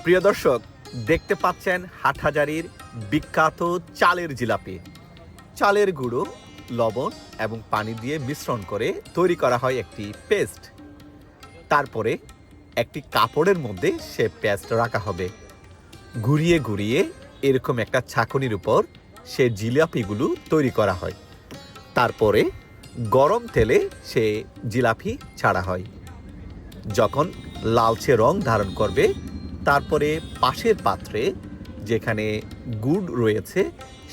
প্রিয় দর্শক, দেখতে পাচ্ছেন হাটহাজারীর বিখ্যাত চালের জিলাপি। চালের গুঁড়ো, লবণ এবং পানি দিয়ে মিশ্রণ করে তৈরি করা হয় একটি পেস্ট। তারপরে একটি কাপড়ের মধ্যে সে পেস্ট রাখা হবে। ঘুরিয়ে ঘুরিয়ে এরকম একটা ছাঁকনির উপর সে জিলাপিগুলো তৈরি করা হয়। তারপরে গরম তেলে সে জিলাপি ছাড়া হয়। যখন লালচে রং ধারণ করবে, তারপরে পাশের পাত্রে যেখানে গুড় রয়েছে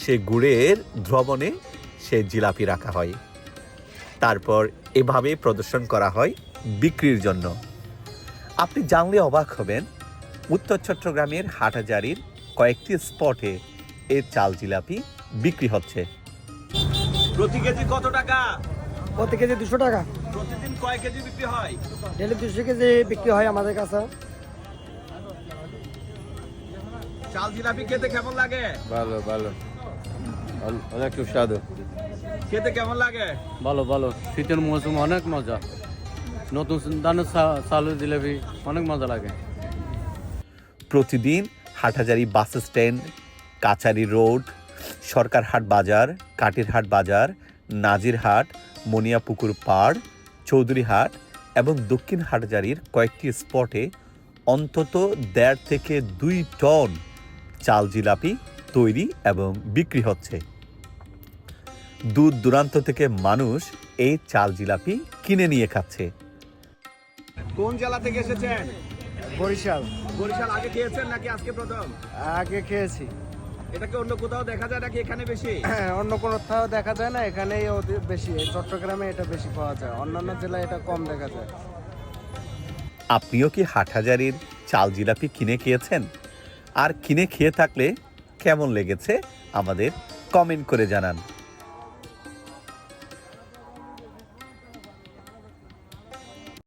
সে গুড়ের দ্রবণে সে জিলাপি রাখা হয়। তারপর এভাবে প্রদর্শন করা হয় বিক্রির জন্য। আপনি জানলে অবাক হবেন, উত্তর চট্টগ্রামের হাটহাজারীর কয়েকটি স্পটে এর চাল জিলাপি বিক্রি হচ্ছে। প্রতি কেজি কত টাকা? প্রতি কেজি 200 টাকা। প্রতিদিন কয় কেজি বিক্রি হয়? ডেলি 200 কেজি বিক্রি হয় আমাদের কাছে। চাল জিলাপি খেতে কেমন লাগে? ভালো ভালো অনেক সুস্বাদু। খেতে কেমন লাগে? ভালো ভালো, শীতের মৌসুম অনেক মজা। নতুন দানের চালের জিলাপি অনেক মজা লাগে। প্রতিদিন হাটহাজারী বাস স্ট্যান্ড, কাচারি রোড, সরকারহাট বাজার, কাটিরহাট বাজার, নাজিরহাট, মনিয়াপুকুর পাড়, চৌধুরীহাট এবং দক্ষিণ হাটহাজারীর কয়েকটি স্পটে অন্তত 1.5 থেকে 2 টন চাল জিলাপি তৈরি এবং বিক্রি হচ্ছে। দূর দূরান্ত থেকে মানুষ এই চাল জিলাপি কিনে নিয়ে খাচ্ছে। কোন জেলা থেকে এসেছেন? বরিশাল। বরিশাল আগে খেয়েছেন নাকি আজকে প্রথম? আগে খেয়েছি। এটাকে অন্য কোথাও দেখা যায় নাকি এখানে বেশি? অন্য কোথাও দেখা যায় না, এখানেই বেশি। চট্টগ্রামে এটা বেশি পাওয়া যায়, অন্যান্য জেলায় এটা কম দেখা যায়। আপনিও কি হাটহাজারীর চাল জিলাপি কিনে খেয়েছেন? আর কিনে খেয়ে থাকলে কেমন লেগেছে আমাদের কমেন্ট করে জানান।